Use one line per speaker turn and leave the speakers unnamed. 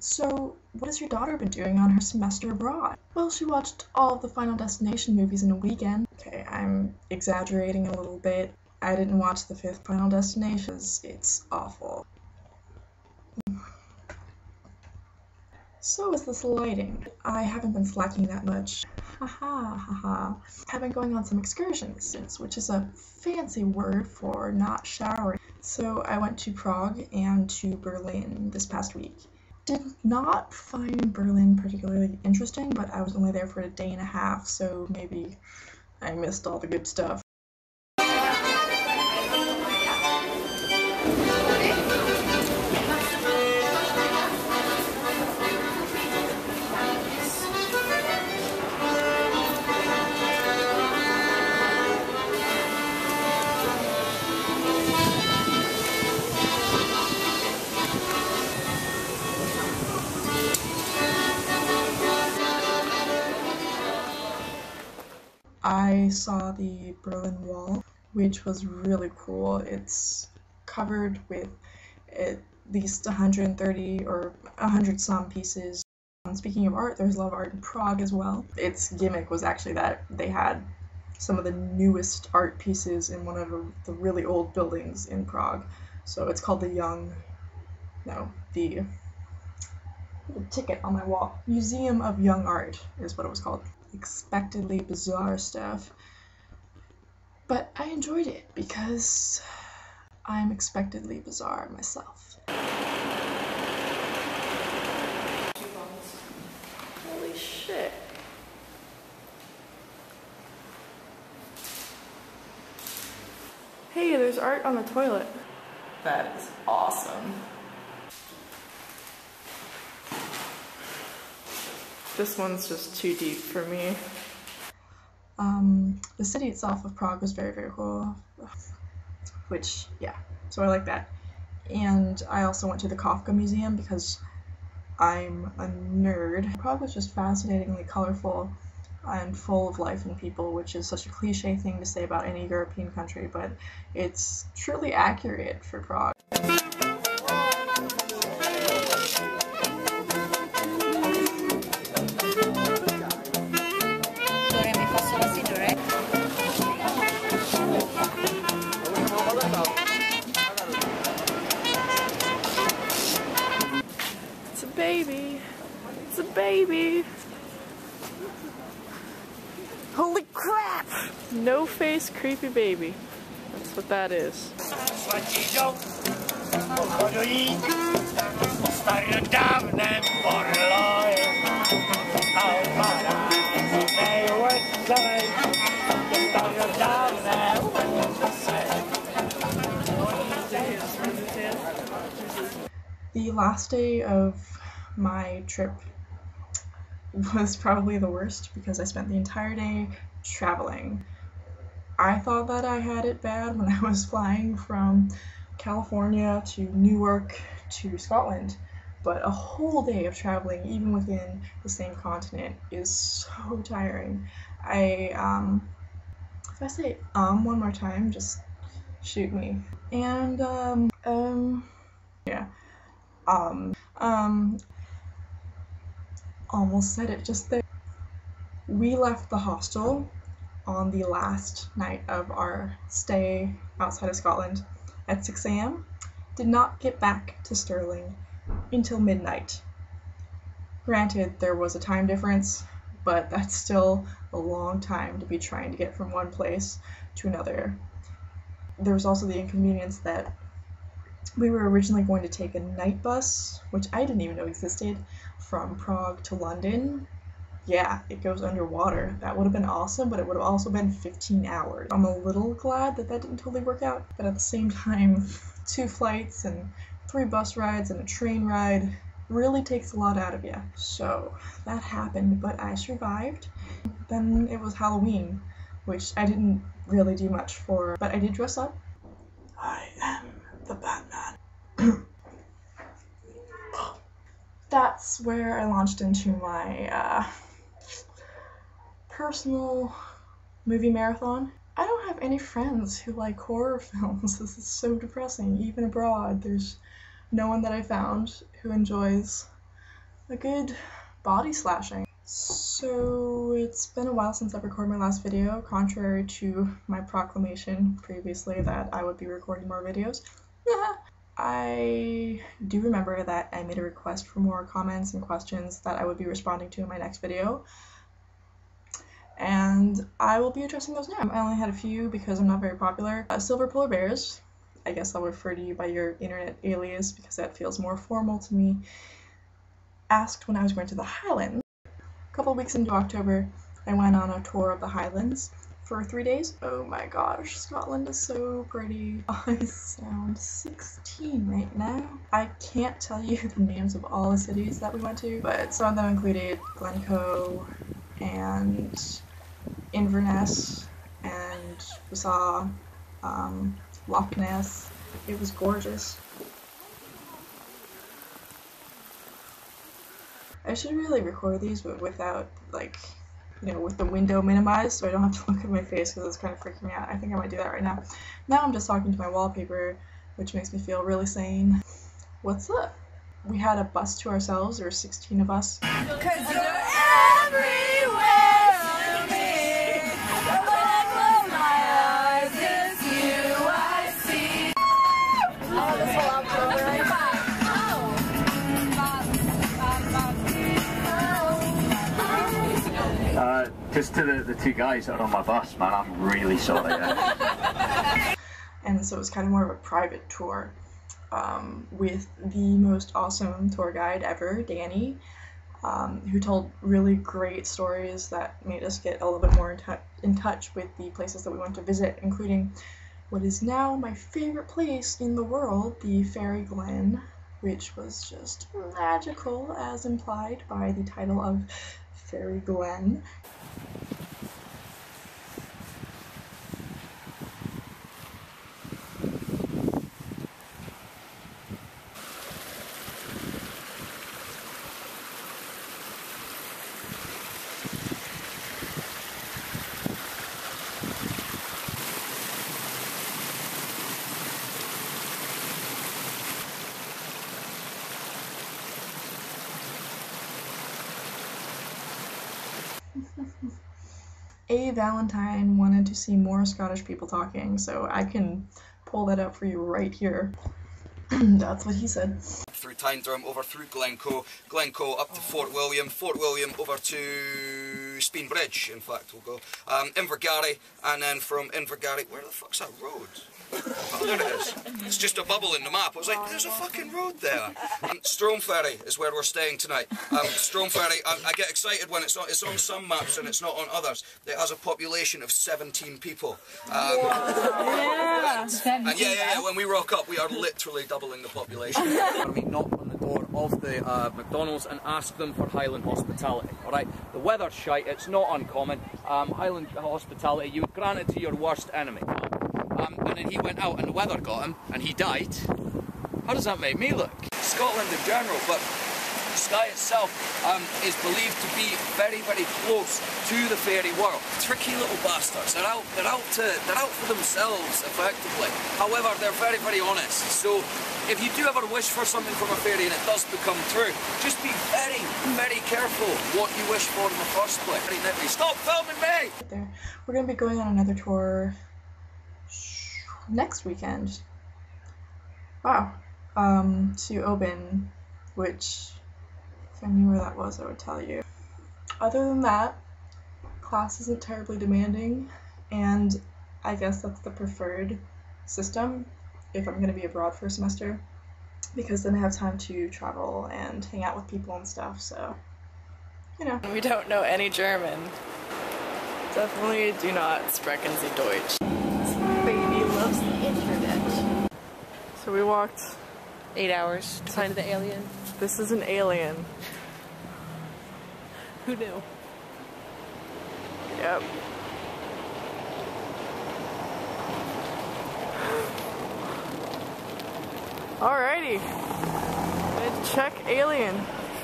So, what has your daughter been doing on her semester abroad? Well, she watched all of the Final Destination movies in a weekend. Okay, I'm exaggerating a little bit. I didn't watch the fifth Final Destination. It's awful. So is this lighting. I haven't been slacking that much. Haha, haha. I've been going on some excursions, which is a fancy word for not showering. So I went to Prague and to Berlin this past week. Did not find Berlin particularly interesting, but I was only there for a day and a half, so maybe I missed all the good stuff. I saw the Berlin Wall, which was really cool. It's covered with at least 130 or 100 some pieces. Speaking of art, there's a lot of art in Prague as well. Its gimmick was actually that they had some of the newest art pieces in one of the really old buildings in Prague. So it's called the ticket on my wall. Museum of Young Art is what it was called. Expectedly bizarre stuff. But I enjoyed it because I'm expectedly bizarre myself. Holy shit. Hey, there's art on the toilet. That is awesome. This one's just too deep for me. The city itself of Prague was very, very cool. Which, yeah, so I like that. And I also went to the Kafka Museum because I'm a nerd. Prague was just fascinatingly colorful and full of life and people, which is such a cliche thing to say about any European country, but it's truly accurate for Prague. It's a baby. It's a baby. Holy crap! No face creepy baby. That's what that is. The last day of my trip was probably the worst because I spent the entire day traveling. I thought that I had it bad when I was flying from California to Newark to Scotland, but a whole day of traveling, even within the same continent, is so tiring. If I say one more time, just shoot me. And yeah. Almost said it just there. We left the hostel on the last night of our stay outside of Scotland at 6 a.m. Did not get back to Stirling until midnight. Granted, there was a time difference, but that's still a long time to be trying to get from one place to another. There was also the inconvenience that we were originally going to take a night bus, which I didn't even know existed, from Prague to London. Yeah, it goes underwater. That would have been awesome, but it would have also been 15 hours. I'm a little glad that didn't totally work out, but at the same time, 2 flights and 3 bus rides and a train ride really takes a lot out of you. So that happened, but I survived. Then it was Halloween, which I didn't really do much for, but I did dress up. I am the Batman. That's where I launched into my personal movie marathon. I don't have any friends who like horror films. This is so depressing. Even abroad, there's no one that I found who enjoys a good body slashing. So it's been a while since I've recorded my last video, contrary to my proclamation previously that I would be recording more videos. I do remember that I made a request for more comments and questions that I would be responding to in my next video, and I will be addressing those now. I only had a few because I'm not very popular. Silver polar bears, I guess I'll refer to you by your internet alias because that feels more formal to me, asked when I was going to the Highlands. A couple weeks into October, I went on a tour of the Highlands for 3 days. Oh my gosh, Scotland is so pretty. I sound 16 right now. I can't tell you the names of all the cities that we went to, but some of them included Glencoe and Inverness, and we saw Loch Ness. It was gorgeous. I should really record these, but without, like, you know, with the window minimized, so I don't have to look at my face because it's kind of freaking me out. I think I might do that right now. Now I'm just talking to my wallpaper, which makes me feel really sane. What's up? We had a bus to ourselves. There were 16 of us.
'Cause you're everywhere to me. When I close my eyes, it's you I see. Oh, this whole outro, right?
Just to the two guys that are on my bus, man, I'm really sorry.
And so it was kind of more of a private tour with the most awesome tour guide ever, Danny, who told really great stories that made us get a little bit more in touch with the places that we went to visit, including what is now my favorite place in the world, the Fairy Glen, which was just magical as implied by the title of Fairy Glen. A Valentine wanted to see more Scottish people talking, so I can pull that up for you right here. That's what he said.
Through Tyndrum, over through Glencoe, Glencoe up to Fort William, Fort William over to Speen Bridge, in fact we'll go, Invergarry, and then from Invergarry, where the fuck's that road? Oh, there it is. It's just a bubble in the map. I was like, there's a fucking road there. Strome Ferry is where we're staying tonight. Strome Ferry, I get excited when it's on some maps and it's not on others. It has a population of 17 people.
Yeah.
And yeah, when we rock up, we are literally doubling the population.
We knock on the door of the McDonald's and ask them for Highland hospitality. Alright, the weather's shite, it's not uncommon. Highland hospitality, you grant it to your worst enemy. And then he went out and the weather got him and he died. How does that make me look?
Scotland in general, but Skye itself is believed to be very, very close to the fairy world. Tricky little bastards. They're out for themselves, effectively. However, they're very, very honest. So if you do ever wish for something from a fairy and it does become true, just be very, very careful what you wish for in the first place. Stop filming me!
We're gonna be going on another tour next weekend. Wow. To Oban, which, if I knew where that was, I would tell you. Other than that, class isn't terribly demanding, and I guess that's the preferred system if I'm going to be abroad for a semester, because then I have time to travel and hang out with people and stuff, so, you know.
We don't know any German. Definitely do not sprechen Sie Deutsch.
Baby loves the internet.
So we walked
8 hours to find the alien.
This is an alien.
Who knew?
Yep. Alrighty. Check alien.